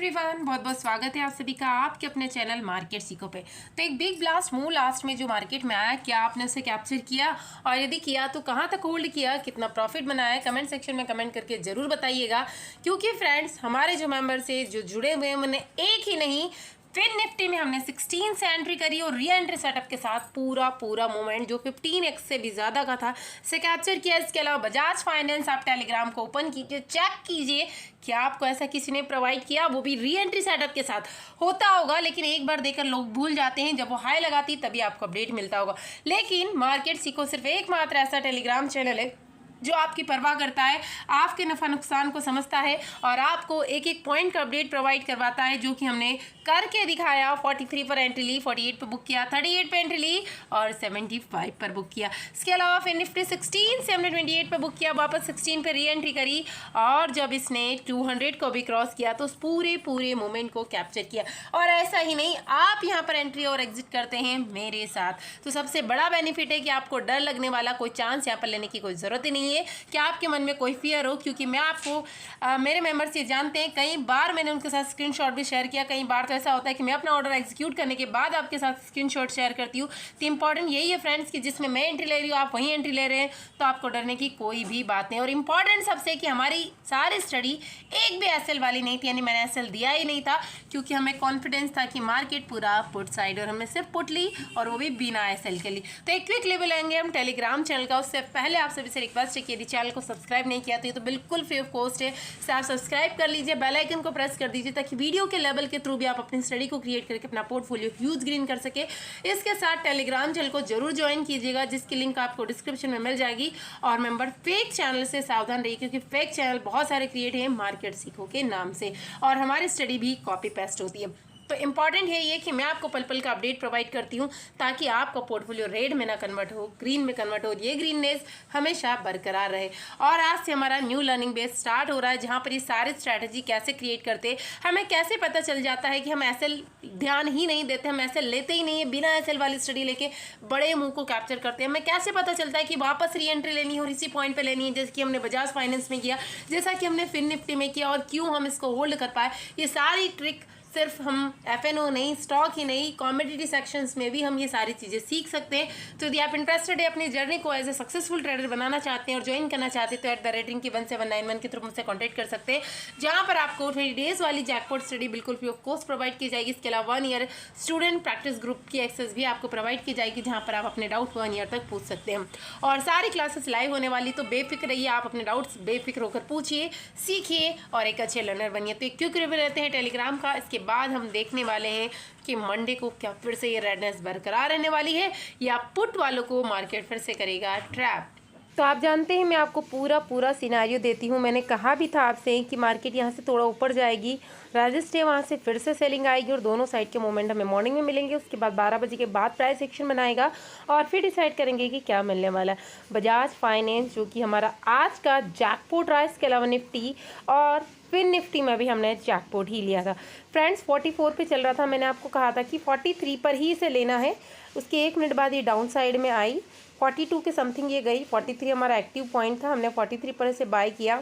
Everyone, बहुत बहुत स्वागत है आप सभी का आपके अपने चैनल मार्केट सीखो पे। तो एक बिग ब्लास्ट मूव लास्ट में जो मार्केट में आया, क्या आपने उसे कैप्चर किया और यदि किया तो कहाँ तक होल्ड किया, कितना प्रॉफिट बनाया, कमेंट सेक्शन में कमेंट करके जरूर बताइएगा। क्योंकि फ्रेंड्स हमारे जो मेंबर्स है जो जुड़े हुए हैं उन्हें एक ही नहीं फिर निफ्टी में हमने 16 से एंट्री करी और री एंट्री सेटअप के साथ पूरा मूवमेंट जो 15x से भी ज़्यादा का था से कैप्चर किया। इसके अलावा बजाज फाइनेंस, आप टेलीग्राम को ओपन कीजिए, चेक कीजिए क्या आपको ऐसा किसी ने प्रोवाइड किया, वो भी री एंट्री सेटअप के साथ। होता होगा लेकिन एक बार देकर लोग भूल जाते हैं, जब वो हाई लगाती तभी आपको अपडेट मिलता होगा। लेकिन मार्केट सीखो सिर्फ एकमात्र ऐसा टेलीग्राम चैनल है जो आपकी परवाह करता है, आपके नफ़ा नुकसान को समझता है और आपको एक एक पॉइंट का अपडेट प्रोवाइड करवाता है, जो कि हमने करके दिखाया। 43 पर एंट्री ली, 48 पर बुक किया, 38 पर एंट्री ली और 75 पर बुक किया। इसके अलावा फिर निफ्टी 16 से हमने 28 पर बुक किया, वापस 16 पर री एंट्री करी और जब इसने 200 को भी क्रॉस किया तो उस पूरे मोमेंट को कैप्चर किया। और ऐसा ही नहीं, आप यहाँ पर एंट्री और एग्जिट करते हैं मेरे साथ, तो सबसे बड़ा बेनिफिट है कि आपको डर लगने वाला कोई चांस यहाँ पर लेने की कोई ज़रूरत ही नहीं है कि आपके मन में कोई फियर हो। क्योंकि मैं आपको मेरे मेंबर्स ये जानते हैं, कई बार मैंने उनके साथ स्क्रीनशॉट भी शेयर किया। कई बार तो ऐसा होता है कि मैं अपना ऑर्डर एग्जीक्यूट करने के बाद आपके साथ स्क्रीनशॉट शेयर करती हूँ। तो इंपॉर्टेंट यही है फ्रेंड्स कि जिसमें मैं एंट्री ले रही हूँ आप वहीं एंट्री ले रहे हैं, तो आपको डरने की कोई भी बात नहीं। और इंपॉर्टेंट सबसे कि हमारी सारी स्टडी एक भी एसएल वाली नहीं थी, यानी मैंने एसएल दिया ही नहीं था, क्योंकि हमें कॉन्फिडेंस था कि मार्केट पूरा पुट साइड और हमने सिर्फ पुट ली और वो भी बिना एसएल के ली। तो एक क्विक लेवल लेंगे हम टेलीग्राम चैनल का। उससे पहले आप सभी से रिक्वेस्ट है कि यदि चैनल को सब्सक्राइब नहीं किया तो ये तो बिल्कुल फ्री ऑफ कॉस्ट है, से आप सब्सक्राइब कर लीजिए, बेल आइकन को प्रेस कर दीजिए ताकि वीडियो के लेवल के थ्रू भी आप अपनी स्टडी को क्रिएट करके अपना पोर्टफोलियो ह्यूज ग्रीन कर सके। इसके साथ टेलीग्राम चैनल को जरूर ज्वाइन कीजिएगा, जिसकी लिंक आपको डिस्क्रिप्शन में मिल जाएगी। और मेंबर फेक चैनल से सावधान रहिए, क्योंकि फेक चैनल बहुत सारे क्रिएट हैं मार्केट सीखो के नाम से और हमारी स्टडी भी कॉपी पेस्ट होती है। तो इंपॉर्टेंट है ये कि मैं आपको पल पल का अपडेट प्रोवाइड करती हूँ ताकि आपका पोर्टफोलियो रेड में ना कन्वर्ट हो, ग्रीन में कन्वर्ट हो, ये ग्रीननेस हमेशा बरकरार रहे। और आज से हमारा न्यू लर्निंग बेस स्टार्ट हो रहा है, जहाँ पर ये सारे स्ट्रैटेजी कैसे क्रिएट करते हैं, हमें कैसे पता चल जाता है कि हम एसएल ध्यान ही नहीं देते, हम एसएल लेते ही नहीं है, बिना एसएल वाली स्टडी लेके बड़े मुँह को कैप्चर करते हैं। हमें कैसे पता चलता है कि वापस री एंट्री लेनी है और इसी पॉइंट पर लेनी है, जैसे कि हमने बजाज फाइनेंस में किया, जैसा कि हमने फिन निफ्टी में किया, और क्यों हम इसको होल्ड कर पाए। ये सारी ट्रिक सिर्फ हम एफएनओ नहीं, स्टॉक ही नहीं, कॉमोडिटी सेक्शंस में भी हम ये सारी चीज़ें सीख सकते हैं। तो यदि आप इंटरेस्टेड है अपनी जर्नी को एज ए सक्सेसफुल ट्रेडर बनाना चाहते हैं और ज्वाइन करना चाहते हैं, तो @RatingKey1791 के थ्रू मुझसे कॉन्टैक्ट कर सकते हैं, जहाँ पर आपको 20 डेज वाली जैकपॉट स्टडी बिल्कुल फ्री ऑफ कॉस्ट प्रोवाइड की जाएगी। इसके अलावा 1 ईयर स्टूडेंट प्रैक्टिस ग्रुप की एक्सेस भी आपको प्रोवाइड की जाएगी, जहाँ पर आप अपने डाउट 1 ईयर तक पूछ सकते हैं। और सारी क्लासेस लाइव होने वाली, तो बेफिक्र रहिए, आप अपने डाउट्स बेफिक्र होकर पूछिए, सीखिए और एक अच्छे लर्नर बनिए। तो एक क्विक रिव्यू रहते हैं टेलीग्राम का। इसके बाद हम देखने वाले हैं कि मंडे को क्या फिर से ये रेडनेस बरकरार रहने वाली है या पुट वालों को मार्केट फिर से करेगा ट्रैप। तो आप जानते हैं मैं आपको पूरा सिनारियो देती हूँ। मैंने कहा भी था आपसे कि मार्केट यहाँ से थोड़ा ऊपर जाएगी, रजिस्टर वहाँ से फिर से सेलिंग आएगी और दोनों साइड के मोमेंट हमें मॉर्निंग में मिलेंगे। उसके बाद 12 बजे के बाद प्राइस एक्शन बनाएगा और फिर डिसाइड करेंगे कि क्या मिलने वाला है। बजाज फाइनेंस जो कि हमारा आज का जैकपॉट रहा, इसके अलावा निफ्टी और फिर निफ्टी में भी हमने जैकपॉट ही लिया था। फ्रेंड्स 44 पे चल रहा था, मैंने आपको कहा था कि 43 पर ही इसे लेना है। उसके 1 मिनट बाद ये डाउन साइड में आई, 42 के समथिंग ये गई, 43 हमारा एक्टिव पॉइंट था, हमने 43 पर इसे बाय किया।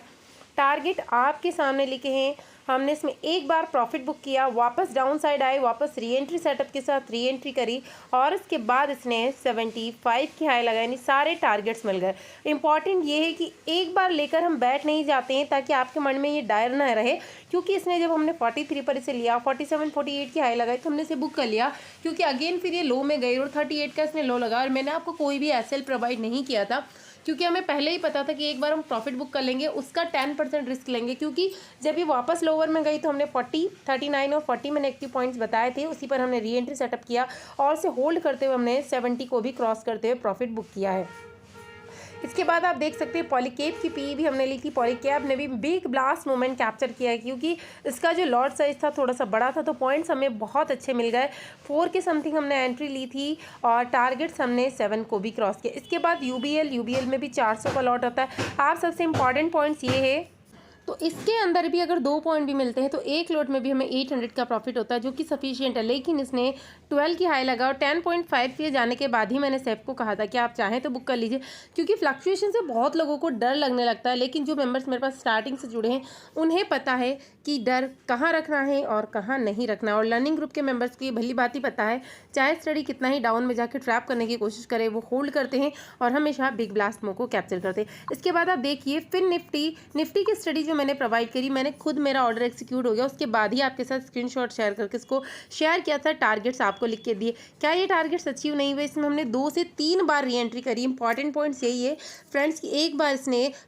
टारगेट आपके सामने लिखे हैं, हमने इसमें एक बार प्रॉफिट बुक किया, वापस डाउन साइड आए, वापस री एंट्री सेटअप के साथ री एंट्री करी और इसके बाद इसने 75 की हाई लगाई, यानी सारे टारगेट्स मिल गए। इंपॉर्टेंट ये है कि एक बार लेकर हम बैठ नहीं जाते हैं, ताकि आपके मन में ये डायर ना रहे, क्योंकि इसने जब हमने 43 पर इसे लिया, 47 48 की हाई लगाई तो हमने इसे बुक कर लिया, क्योंकि अगेन फिर ये लो में गई और 38 का इसने लो लगा। और मैंने आपको कोई भी एसएल प्रोवाइड नहीं किया था, क्योंकि हमें पहले ही पता था कि एक बार हम प्रॉफिट बुक कर लेंगे, उसका 10% रिस्क लेंगे, क्योंकि जब ये वापस लोअर में गई तो हमने 40, 39 और 40 में नेगेटिव पॉइंट्स बताए थे, उसी पर हमने री एंट्री सेटअप किया और उसे होल्ड करते हुए हमने 70 को भी क्रॉस करते हुए प्रॉफिट बुक किया है। इसके बाद आप देख सकते हैं पॉलीकैब की पी भी हमने ली थी। पॉलीकैब ने भी बिग ब्लास्ट मोमेंट कैप्चर किया है, क्योंकि इसका जो लॉट साइज था थोड़ा सा बड़ा था, तो पॉइंट्स हमें बहुत अच्छे मिल गए। 4 के समथिंग हमने एंट्री ली थी और टारगेट्स हमने 7 को भी क्रॉस किया। इसके बाद यूबीएल में भी 400 का लॉट आता है। आप सबसे इंपॉर्टेंट पॉइंट्स ये है, तो इसके अंदर भी अगर 2 पॉइंट भी मिलते हैं तो एक लॉट में भी हमें 800 का प्रॉफिट होता है, जो कि सफिशिएंट है। लेकिन इसने 12 की हाई लगा और 10.5 के जाने के बाद ही मैंने सेफ को कहा था कि आप चाहें तो बुक कर लीजिए, क्योंकि फ्लक्चुएशन से बहुत लोगों को डर लगने लगता है। लेकिन जो मेंबर्स मेरे पास स्टार्टिंग से जुड़े हैं उन्हें पता है कि डर कहाँ रखना है और कहाँ नहीं रखना। और लर्निंग ग्रुप के मेंबर्स को ये भली बात ही पता है, चाहे स्टडी कितना ही डाउन में जाकर ट्रैप करने की कोशिश करे, वो होल्ड करते हैं और हमेशा बिग ब्लास्ट मूव को कैप्चर करते हैं। इसके बाद आप देखिए फिर निफ्टी की स्टडी जो मैंने प्रोवाइड करी, मैंने खुद मेरा ऑर्डर एक्सिक्यूट हो गया, उसके बाद ही आपके साथ स्क्रीनशॉट शेयर करके इसको शेयर किया था। टारगेट्स आपको लिख के दिए। क्या ये टारगेट्स अचीव नहीं हुए? इसमें हमने 2 से 3 बार री एंट्री करी। इंपॉर्टेंट पॉइंट्स यही है फ्रेंड्स कि एक बार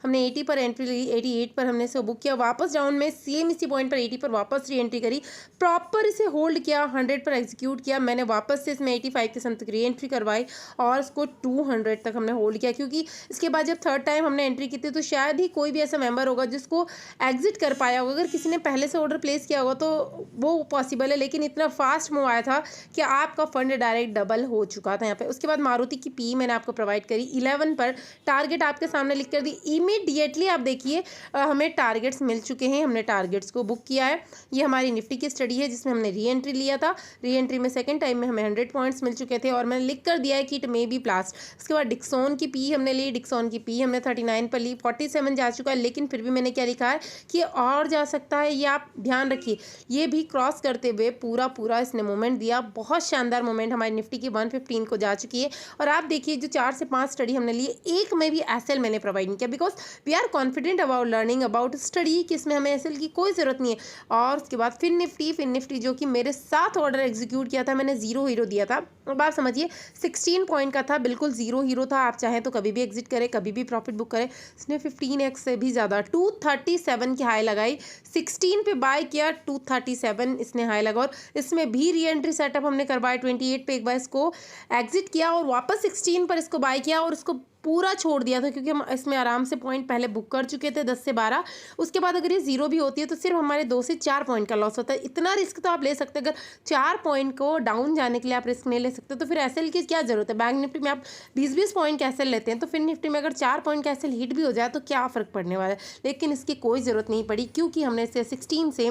हमने 80 पर एंट्री ली, 88 पर हमने इसे बुक किया, वापस डाउन में सेम इसी पॉइंट पर 80 पर वापस री एंट्री करी, प्रॉपर इसे होल्ड किया, 100 पर एग्जीक्यूट किया। मैंने वापस से इसमें 85 के समथिंग री एंट्री करवाई और इसको 200 तक हमने होल्ड किया, क्योंकि इसके बाद जब थर्ड टाइम हमने एंट्री की थी तो शायद ही कोई भी ऐसा मेंबर होगा जिसको एग्जिट कर पाया होगा। अगर किसी ने पहले से ऑर्डर प्लेस किया होगा तो वो पॉसिबल है, लेकिन इतना फास्ट मूव आया था कि आपका फंड डायरेक्ट डबल हो चुका था यहाँ पे। उसके बाद मारुति की पी मैंने आपको प्रोवाइड करी 11 पर, टारगेट आपके सामने लिख कर दी। इमीडिएटली आप देखिए हमें टारगेट्स मिल चुके हैं, हमने टारगेट्स को बुक किया है। ये हमारी निफ्टी की स्टडी है जिसमें हमने री एंट्री लिया था। री एंट्री में सेकंड टाइम में हमें 100 पॉइंट्स मिल चुके थे और मैंने लिख कर दिया है कि इट मे बी ब्लास्ट। उसके बाद डिक्सॉन की पी हमने ली, डिक्सॉन की पी हमने 39 पर ली, 47 जा चुका है, लेकिन फिर भी मैंने क्या लिखा है कि और जा सकता है। ये आप ध्यान रखिए, ये भी क्रॉस करते हुए पूरा इसने मोमेंट दिया, बहुत शानदार मोमेंट हमारी निफ्टी की 115 को जा चुकी है। और आप देखिए जो 4 से 5 स्टडी हमने लिए, एक में भी एसएल मैंने प्रोवाइड नहीं किया, because we are confident about learning about study कि इसमें हमें एसएल की कोई ज़रूरत नहीं है। और उसके बाद फिर निफ्टी जो कि मेरे साथ ऑर्डर एग्जीक्यूट किया था, मैंने 0 हीरो दिया था। अब आप समझिए 16 पॉइंट का था, बिल्कुल 0 हीरो था। आप चाहें तो कभी भी एग्जिट करें, कभी भी प्रॉफिट बुक करें। इसने 15x से भी ज़्यादा 237 की हाई लगाई, 16 पे बाय किया, 237 इसने हाई लगा। और इसमें भी री एंट्री सेटअप हमने करवाया, 28 पे एक बार इसको एग्जिट किया और वापस 16 पर इसको बाय किया और इसको पूरा छोड़ दिया था, क्योंकि हम इसमें आराम से पॉइंट पहले बुक कर चुके थे 10 से 12। उसके बाद अगर ये 0 भी होती है तो सिर्फ हमारे 2 से 4 पॉइंट का लॉस होता है। इतना रिस्क तो आप ले सकते हैं, अगर 4 पॉइंट को डाउन जाने के लिए आप रिस्क नहीं ले सकते तो फिर एसएल की क्या जरूरत है। बैंक निफ्टी में आप 20-20 पॉइंट का एसएल लेते हैं, तो फिर निफ्टी में अगर 4 पॉइंट का एसएल हिट भी हो जाए तो क्या फ़र्क पड़ने वाला है। लेकिन इसकी कोई ज़रूरत नहीं पड़ी, क्योंकि हमने इसे 16 से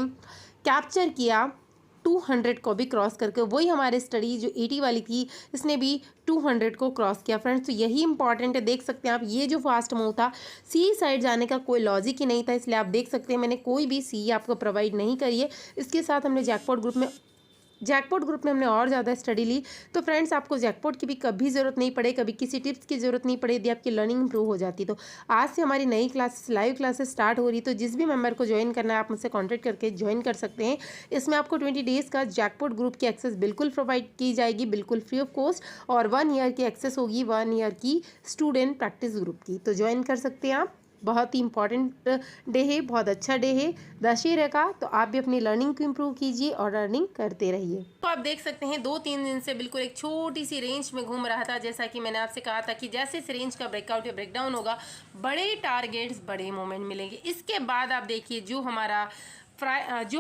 कैप्चर किया, 200 को भी क्रॉस करके। वही हमारी स्टडी जो 80 वाली थी, इसने भी 200 को क्रॉस किया फ्रेंड्स। तो यही इंपॉर्टेंट है, देख सकते हैं आप ये जो फास्ट मूव था, सी साइड जाने का कोई लॉजिक ही नहीं था, इसलिए आप देख सकते हैं मैंने कोई भी सी आपको प्रोवाइड नहीं करी है। इसके साथ हमने जैकपॉट ग्रुप में हमने और ज़्यादा स्टडी ली। तो फ्रेंड्स आपको जैकपॉट की भी कभी ज़रूरत नहीं पड़े, कभी किसी टिप्स की ज़रूरत नहीं पड़े, यदि आपकी लर्निंग इंप्रूव हो जाती। तो आज से हमारी नई क्लासेस, लाइव क्लासेस स्टार्ट हो रही, तो जिस भी मेंबर को ज्वाइन करना है आप मुझसे कॉन्टैक्ट करके ज्वाइन कर सकते हैं। इसमें आपको 20 डेज़ का जैकपॉट ग्रुप की एक्सेस बिल्कुल प्रोवाइड की जाएगी, बिल्कुल फ्री ऑफ कॉस्ट, और 1 ईयर की एक्सेस होगी, 1 ईयर की स्टूडेंट प्रैक्टिस ग्रुप की। तो ज्वाइन कर सकते हैं आप। बहुत ही इंपॉर्टेंट डे है, बहुत अच्छा डे है दशहरे का, तो आप भी अपनी लर्निंग को इम्प्रूव कीजिए और लर्निंग करते रहिए। तो आप देख सकते हैं 2-3 दिन से बिल्कुल एक छोटी सी रेंज में घूम रहा था। जैसा कि मैंने आपसे कहा था कि जैसे इस रेंज का ब्रेकआउट या ब्रेकडाउन होगा, बड़े टारगेट्स, बड़े मोमेंट मिलेंगे। इसके बाद आप देखिए जो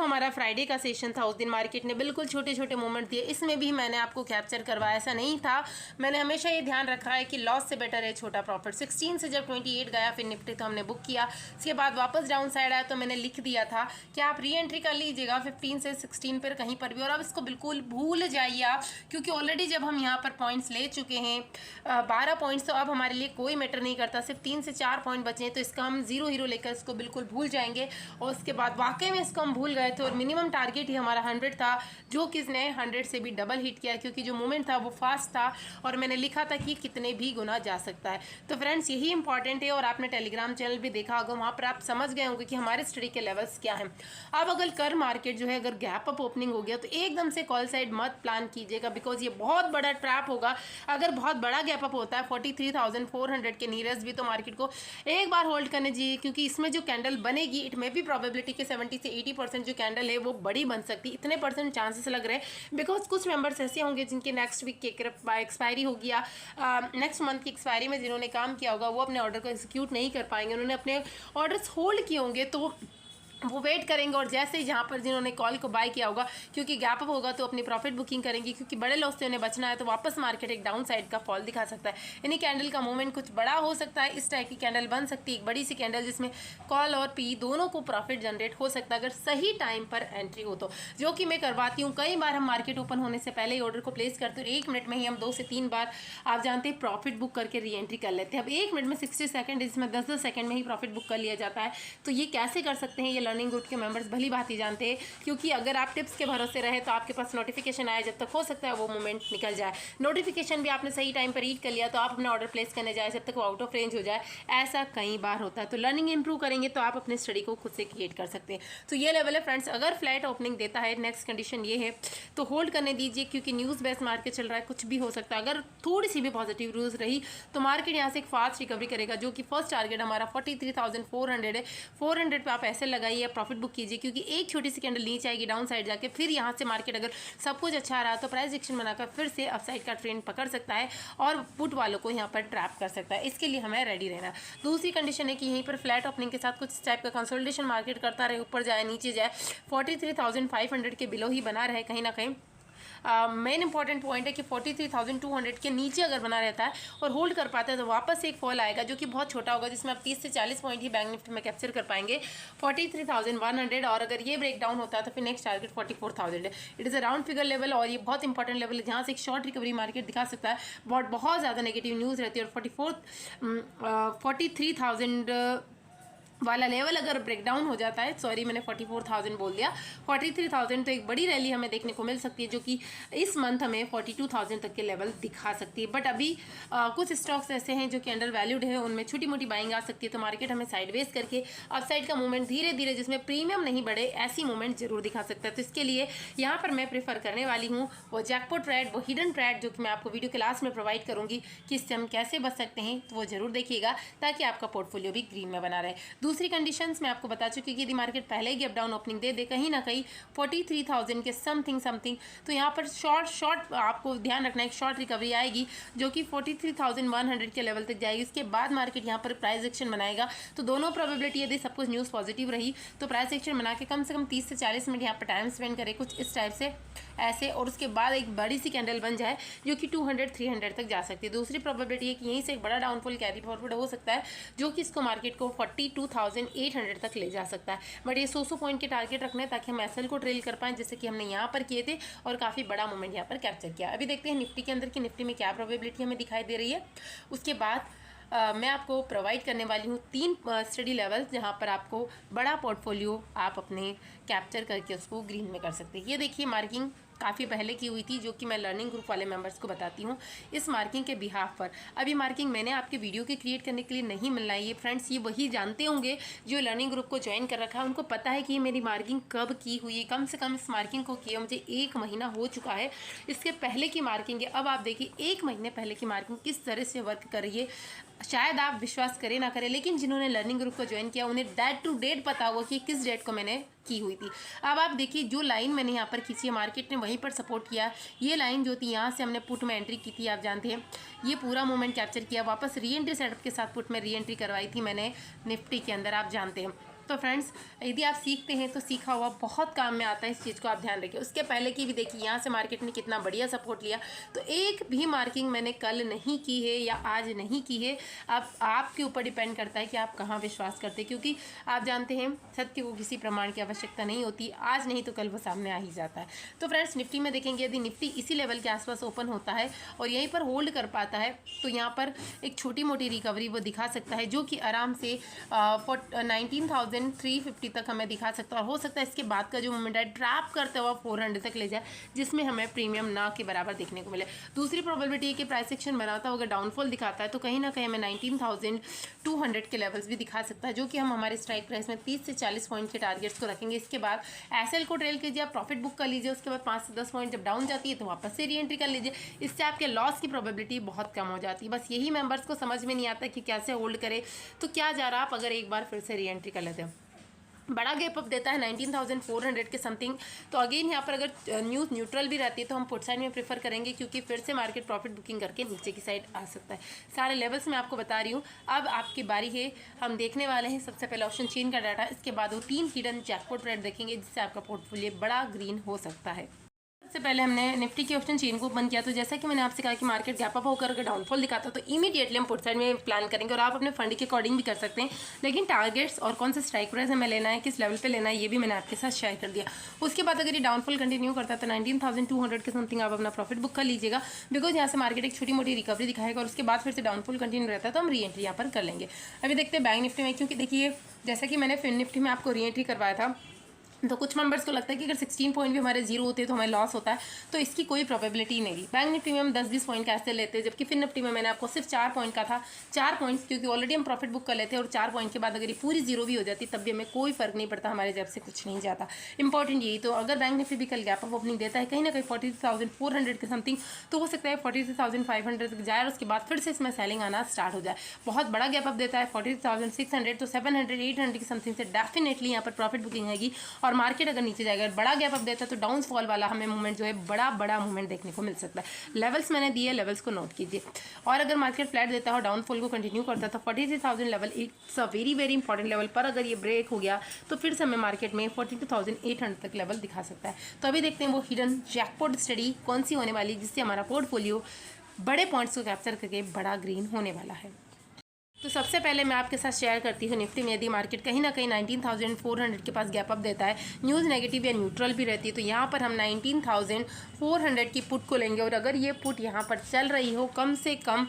हमारा फ्राइडे का सेशन था, उस दिन मार्केट ने बिल्कुल छोटे छोटे मोमेंट दिए। इसमें भी मैंने आपको कैप्चर करवाया, ऐसा नहीं था। मैंने हमेशा ये ध्यान रखा है कि लॉस से बेटर है छोटा प्रॉफिट। 16 से जब 28 गया फिर निफ्टी तो हमने बुक किया, उसके बाद वापस डाउन साइड आया तो मैंने लिख दिया था कि आप री एंट्री कर लीजिएगा 15 से 16 पर कहीं पर भी। और अब इसको बिल्कुल भूल जाइए आप, क्योंकि ऑलरेडी जब हम यहाँ पर पॉइंट्स ले चुके हैं 12 पॉइंट्स, तो अब हमारे लिए कोई मैटर नहीं करता। सिर्फ 3 से 4 पॉइंट बचे हैं, तो इसका हम 0 हीरो लेकर इसको बिल्कुल भूल जाएंगे। और उसके बाद वाकई में इसको हम भूल गए थे और मिनिमम टारगेट ही हमारा 100 था, जो कि इसने 100 से भी डबल हिट किया, क्योंकि जो मूवमेंट था वो फास्ट था और मैंने लिखा था कि कितने भी गुना जा सकता है। तो फ्रेंड्स यही इंपॉर्टेंट है। और आपने टेलीग्राम चैनल भी देखा होगा, वहाँ पर आप समझ गए होंगे कि हमारे स्टडी के लेवल्स क्या हैं। अब अगर कर मार्केट जो है अगर गैप अप ओपनिंग हो गया तो एकदम से कॉल साइड मत प्लान कीजिएगा, बिकॉज ये बहुत बड़ा ट्रैप होगा। अगर बहुत बड़ा गैप अप होता है 43,400 के नीयरेस्ट भी, तो मार्केट को एक बार होल्ड करने दीजिए, क्योंकि इसमें जो कैंडल बनेगी इट में भी प्रोबेबिलिटी के 70 से 80% जो कैंडल है वो बड़ी बन सकती है। इतने परसेंट चांसेस लग रहे हैं, बिकॉज कुछ मेंबर्स ऐसे होंगे जिनके नेक्स्ट वीक की एक्सपायरी होगी या नेक्स्ट मंथ की एक्सपायरी में जिन्होंने काम किया होगा वो अपने ऑर्डर को एग्जीक्यूट नहीं कर पाएंगे, उन्होंने अपने ऑर्डर्स होल्ड किए होंगे, तो वो वेट करेंगे। और जैसे ही जहाँ पर जिन्होंने कॉल को बाय किया होगा, क्योंकि गैप अप होगा तो अपनी प्रॉफिट बुकिंग करेंगे, क्योंकि बड़े लॉस से उन्हें बचना है, तो वापस मार्केट एक डाउन साइड का फॉल दिखा सकता है। यानी कैंडल का मूवमेंट कुछ बड़ा हो सकता है, इस टाइप की कैंडल बन सकती है, एक बड़ी सी कैंडल जिसमें कॉल और पी दोनों को प्रॉफिट जनरेट हो सकता है अगर सही टाइम पर एंट्री हो तो, जो कि मैं करवाती हूँ। कई बार हम मार्केट ओपन होने से पहले ही ऑर्डर को प्लेस करते हैं, 1 मिनट में ही हम 2 से 3 बार आप जानते हैं प्रॉफिट बुक करके री एंट्री कर लेते हैं। अब 1 मिनट में 60 सेकंड, इसमें 10-10 सेकंड में ही प्रॉफिट बुक कर लिया जाता है। तो ये कैसे कर सकते हैं, ये लर्निंग ग्रुप के मेंबर्स भली भांति जानते हैं, क्योंकि अगर आप टिप्स के भरोसे रहे तो आपके पास नोटिफिकेशन आए, जब तक हो सकता है वो मोमेंट निकल जाए। नोटिफिकेशन भी आपने सही टाइम पर रीड कर लिया तो आप अपना ऑर्डर प्लेस करने जाए, जब तक वो आउट ऑफ रेंज हो जाए, ऐसा कई बार होता है। तो लर्निंग इंप्रूव करेंगे तो आप अपने स्टडी को खुद से क्रिएट कर सकते हैं। तो ये लेवल है फ्रेंड्स। अगर फ्लैट ओपनिंग देता है, नेक्स्ट कंडीशन ये है तो होल्ड करने दीजिए, क्योंकि न्यूज़ बेस्ड मार्केट चल रहा है, कुछ भी हो सकता है। अगर थोड़ी सी भी पॉजिटिव न्यूज़ रही तो मार्केट यहाँ से एक फास्ट रिकवरी करेगा, जो कि फर्स्ट टारगेट हमारा 43,400 है। 400 पे आप ऐसे लगाइए, प्रॉफिट बुक कीजिए, क्योंकि एक छोटी सी कैंडल नीचे आएगी डाउन साइड जाके, फिर यहाँ से मार्केट अगर सब कुछ अच्छा रहा तो प्राइस एक्शन बनाकर फिर से अपसाइड का ट्रेंड पकड़ सकता है और पुट वालों को यहाँ पर ट्रैप कर सकता है। इसके लिए हमें रेडी रहना। दूसरी कंडीशन है कि यहीं पर फ्लैट ओपनिंग के साथ कुछ टाइप का कंसोलिडेशन मार्केट करता रहे, ऊपर जाए नीचे जाए, 43,500 के बिलो ही बना रहे कहीं ना कहीं। मेन इंपॉर्टेंट पॉइंट है कि 43,200 के नीचे अगर बना रहता है और होल्ड कर पाता है तो वापस एक फॉल आएगा, जो कि बहुत छोटा होगा, जिसमें आप 30 से 40 पॉइंट ही बैंक निफ्टी में कैप्चर कर पाएंगे, 43,100। और अगर ये ब्रेक डाउन होता है तो फिर नेक्स्ट टारगेट 44,000 है। It is a round figure level और ये बहुत इंपॉर्टेंट लेवल है, जहाँ से एक शॉर्ट रिकवरी मार्केट दिखा सकता है। बहुत ज़्यादा नेगेटिव न्यूज़ रहती है और 43,000 वाला लेवल अगर ब्रेकडाउन हो जाता है, सॉरी मैंने 44,000 बोल दिया, 43,000, तो एक बड़ी रैली हमें देखने को मिल सकती है, जो कि इस मंथ हमें 42,000 तक के लेवल दिखा सकती है। बट अभी कुछ स्टॉक्स ऐसे हैं जो कि अंडर वैल्यूड है, उनमें छोटी मोटी बाइंग आ सकती है, तो मार्केट हमें साइडवेज करके अपसाइड का मूवमेंट धीरे धीरे, जिसमें प्रीमियम नहीं बढ़े, ऐसी मूवमेंट जरूर दिखा सकता है। तो इसके लिए यहाँ पर मैं प्रेफर करने वाली हूँ वो जैकपॉट ट्रेड, वो हिडन ट्रेड, जो कि मैं आपको वीडियो के लास्ट में प्रोवाइड करूँगी कि इससे हम कैसे बच सकते हैं, तो वो जरूर देखिएगा ताकि आपका पोर्टफोलियो भी ग्रीन में बना रहे। दूसरी कंडीशंस मैं आपको बता चुकी कि यदि मार्केट पहले ही गैप डाउन ओपनिंग दे कहीं ना कहीं 43,000 के समथिंग, तो यहाँ पर शॉर्ट आपको ध्यान रखना है, एक शॉर्ट रिकवरी आएगी जो कि 43,100 के लेवल तक जाएगी। उसके बाद मार्केट यहाँ पर प्राइस एक्शन बनाएगा। तो दोनों प्रोबेबिलिटी, यदि सब कुछ न्यूज़ पॉजिटिव रही तो प्राइस एक्शन बना के कम से कम 30 से 40 मिनट यहाँ पर टाइम स्पेंड करे, कुछ इस टाइप से ऐसे, और उसके बाद एक बड़ी सी कैंडल बन जाए जो कि 200-300 तक जा सकती है। दूसरी प्रोबेबिलिटी है कि यहीं से एक बड़ा डाउनफॉल कैरी फॉरवर्ड हो सकता है, जो कि इसको मार्केट को 42,800 तक ले जा सकता है। बट ये 100 पॉइंट के टारगेट रखने हैं ताकि हम एसएल को ट्रेल कर पाएं, जैसे कि हमने यहाँ पर किए थे और काफ़ी बड़ा मोमेंट यहाँ पर कैप्चर किया। अभी देखते हैं निफ्टी के अंदर की निफ्टी में क्या प्रोबेबिलिटी हमें दिखाई दे रही है। उसके बाद मैं आपको प्रोवाइड करने वाली हूँ 3 स्टडी लेवल्स, जहाँ पर आपको बड़ा पोर्टफोलियो आप अपने कैप्चर करके उसको ग्रीन में कर सकते हैं। ये देखिए मार्किंग काफ़ी पहले की हुई थी, जो कि मैं लर्निंग ग्रुप वाले मेंबर्स को बताती हूँ इस मार्किंग के बिहाफ पर। अभी मार्किंग मैंने आपके वीडियो के क्रिएट करने के लिए नहीं मिलना है। ये फ्रेंड्स ये वही जानते होंगे जो लर्निंग ग्रुप को ज्वाइन कर रखा है, उनको पता है कि ये मेरी मार्किंग कब की हुई है। कम से कम इस मार्किंग को किए मुझे 1 महीना हो चुका है। इसके पहले की मार्किंग है। अब आप देखिए 1 महीने पहले की मार्किंग किस तरह से वर्क कर रही है। शायद आप विश्वास करें ना करें, लेकिन जिन्होंने लर्निंग ग्रुप को ज्वाइन किया उन्हें डेट टू डेट पता होगा कि किस डेट को मैंने की हुई थी। अब आप देखिए जो लाइन मैंने यहाँ पर खींची है, मार्केट ने वहीं पर सपोर्ट किया। ये लाइन जो थी यहाँ से हमने पुट में एंट्री की थी, आप जानते हैं, ये पूरा मोमेंट कैप्चर किया, वापस री एंट्री सेटअप के साथ पुट में री एंट्री करवाई थी मैंने निफ्टी के अंदर, आप जानते हैं। तो फ्रेंड्स यदि आप सीखते हैं तो सीखा हुआ बहुत काम में आता है, इस चीज़ को आप ध्यान रखिए। उसके पहले की भी देखिए यहाँ से मार्केट ने कितना बढ़िया सपोर्ट लिया। तो एक भी मार्किंग मैंने कल नहीं की है या आज नहीं की है। अब आपके ऊपर डिपेंड करता है कि आप कहाँ विश्वास करते हैं, क्योंकि आप जानते हैं सत्य को किसी प्रमाण की आवश्यकता नहीं होती, आज नहीं तो कल वो सामने आ ही जाता है। तो फ्रेंड्स निफ्टी में देखेंगे यदि निफ्टी इसी लेवल के आसपास ओपन होता है और यहीं पर होल्ड कर पाता है तो यहाँ पर एक छोटी मोटी रिकवरी वो दिखा सकता है, जो कि आराम से 19,350 तक हमें दिखा सकता है। और हो सकता है इसके बाद का जो मोमेंट है ट्रैप करते हुआ 400 तक ले जाए, जिसमें हमें प्रीमियम ना के बराबर देखने को मिले। दूसरी प्रोबेबिलिटी है कि प्राइस एक्शन बनाता होगा, डाउनफॉल दिखाता है तो कहीं ना कहीं हमें 19,200 के लेवल्स भी दिखा सकता है, जो कि हम हमारे स्ट्राइक प्राइस में 30 से 40 पॉइंट के टारगेट्स को रखेंगे। इसके बाद एसएल को ट्रेल कीजिए, आप प्रॉफिट बुक कर लीजिए। उसके बाद 5 से 10 पॉइंट जब डाउन जाती है तो वापस से री एंट्री कर लीजिए। इससे आपके लॉस की प्रोबेबिलिटी बहुत कम हो जाती है। बस यही मेंबर्स को समझ में नहीं आता कि कैसे होल्ड करे, तो क्या जा रहा आप अगर एक बार फिर से री एंट्री कर लेते हैं। बड़ा गैप अप देता है 19,400 के समथिंग, तो अगेन यहाँ पर अगर न्यूज़ न्यूट्रल भी रहती है तो हम पुट साइड में प्रेफर करेंगे, क्योंकि फिर से मार्केट प्रॉफिट बुकिंग करके नीचे की साइड आ सकता है। सारे लेवल्स मैं आपको बता रही हूँ। अब आपकी बारी है, हम देखने वाले हैं सबसे पहले ऑप्शन चेन का डाटा, इसके बाद वो 3 हिडन जैकपॉट ट्रेड देखेंगे जिससे आपका पोर्टफोलियो बड़ा ग्रीन हो सकता है। सबसे पहले हमने निफ्टी की ऑप्शन चेन को ओपन किया, तो जैसा कि मैंने आपसे कहा कि मार्केट गैप अप होकर अगर डाउनफॉल दिखाता तो इमीडिएटली हम पुट साइड में प्लान करेंगे और आप अपने फंड के अकॉर्डिंग भी कर सकते हैं। लेकिन टारगेट्स और कौन सा स्ट्राइक प्राइस हमें लेना है, किस लेवल पे लेना है, ये भी मैंने आपके साथ शेयर कर दिया। उसके बाद अगर ये डाउनफॉल कंटिन्यू करता है तो 19,200 के समथिंग आप अपना प्रॉफिट बुक कर लीजिएगा, बिकॉज यहाँ से मार्केट एक छोटी मोटी रिकवरी दिखाएगा और उसके बाद फिर से डाउनफॉल कंटिन्यू रहता है तो हम री एंट्री यहाँ पर कर लेंगे। अभी देखते हैं बैंक निफ्टी में, क्योंकि देखिए जैसा कि मैंने फिन निफ्टी में आपको री एंट्री करवाया था, तो कुछ मेंबर्स को लगता है कि अगर 16 पॉइंट भी हमारे जीरो होते हैं तो हमें लॉस होता है, तो इसकी कोई प्रोबेबिलिटी नहीं। बैंक निफ्टी में हम 10-20 पॉइंट कैसे लेते हैं, जबकि फिन निफ्टी में मैंने आपको सिर्फ 4 पॉइंट का था। 4 पॉइंट्स क्योंकि ऑलरेडी हम प्रॉफिट बुक कर लेते हैं और 4 पॉइंट के बाद अगर ये पूरी जीरो भी हो जाती तब भी हमें कोई फर्क नहीं पड़ता, हमारे जेब से कुछ नहीं जाता। इंपॉर्टेंट यही तो अगर बैंक निफ्टी भी कल गैप अप ओपनिंग देता है कहीं ना कहीं 43,400 के समथिंग, तो हो सकता है 43,500 तक जाए और उसके बाद फिर से इसमें सेलिंग आना स्टार्ट हो जाए। बहुत बड़ा गैप अप देता है 43,600, तो 700-800 की समथिंग से डेफिनेटली यहाँ पर प्रॉफिट बुकिंग आएगी और मार्केट अगर नीचे जाएगा। बड़ा गैप अप देता है तो डाउनफॉल वाला हमें मूवमेंट जो है बड़ा मूवमेंट देखने को मिल सकता है। लेवल्स मैंने दिए, लेवल्स को नोट कीजिए। और अगर मार्केट फ्लैट देता है और डाउनफॉल को कंटिन्यू करता है तो 43,000 level it's a very important level, पर अगर ये ब्रेक हो गया तो फिर से हमें मार्केट में 42,800 तक लेवल दिखा सकता है। तो अभी देखते हैं वो हिडन जैकपॉट स्टडी कौन सी होने वाली है जिससे हमारा पोर्टफोलियो बड़े पॉइंट्स को कैप्चर करके बड़ा ग्रीन होने वाला है। तो सबसे पहले मैं आपके साथ शेयर करती हूँ निफ्टी में यदि मार्केट कहीं ना कहीं 19,400 के पास गैप अप देता है, न्यूज़ नेगेटिव या न्यूट्रल भी रहती है, तो यहाँ पर हम 19,400 की पुट को लेंगे और अगर ये पुट यहाँ पर चल रही हो कम से कम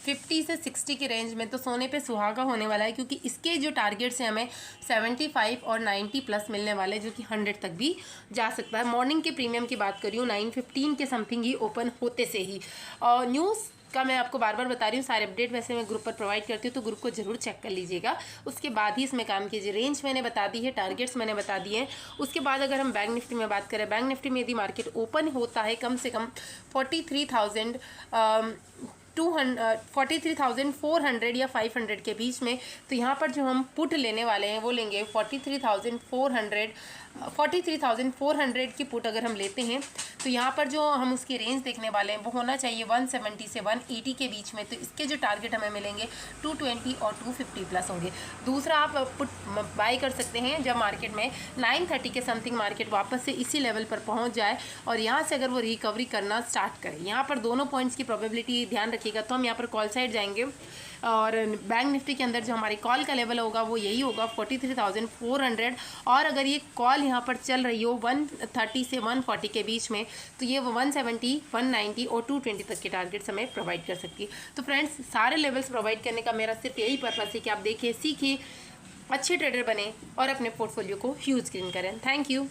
50 से 60 के रेंज में, तो सोने पे सुहागा होने वाला है, क्योंकि इसके जो टारगेट्स हैं हमें 75 और 90 प्लस मिलने वाले, जो कि 100 तक भी जा सकता है। मॉर्निंग के प्रीमियम की बात करी हूँ 9:15 के समथिंग ही ओपन होते से ही। और न्यूज़ का मैं आपको बार बता रही हूँ, सारे अपडेट वैसे मैं ग्रुप पर प्रोवाइड करती हूँ, तो ग्रुप को जरूर चेक कर लीजिएगा। उसके बाद ही इसमें काम कीजिए। रेंज मैंने बता दी है, टारगेट्स मैंने बता दिए हैं। उसके बाद अगर हम बैंक निफ्टी में बात करें, बैंक निफ्टी में यदि मार्केट ओपन होता है कम से कम 43,400 या 500 के बीच में, तो यहाँ पर जो हम पुट लेने वाले हैं वो लेंगे 43,400 की पुट अगर हम लेते हैं तो यहाँ पर जो हम उसकी रेंज देखने वाले हैं वो होना चाहिए 170 से 180 के बीच में। तो इसके जो टारगेट हमें मिलेंगे 220 और 250 प्लस होंगे। दूसरा आप पुट बाय कर सकते हैं जब मार्केट में 930 के समथिंग मार्केट वापस से इसी लेवल पर पहुँच जाए और यहाँ से अगर वो रिकवरी करना स्टार्ट करे। यहाँ पर दोनों पॉइंट्स की प्रोबेबिलिटी ध्यान रखिएगा। तो हम यहाँ पर कॉल साइड जाएंगे और बैंक निफ्टी के अंदर जो हमारी कॉल का लेवल होगा वो यही होगा 43,400, और अगर ये कॉल यहाँ पर चल रही हो 130 से 140 के बीच में, तो ये 170, 190 और 220 तक के टारगेट्स हमें प्रोवाइड कर सकती है। तो फ्रेंड्स, सारे लेवल्स प्रोवाइड करने का मेरा सिर्फ यही पर्पस है कि आप देखिए, सीखिए, अच्छे ट्रेडर बने और अपने पोर्टफोलियो को ह्यूज ग्रीन करें। Thank you.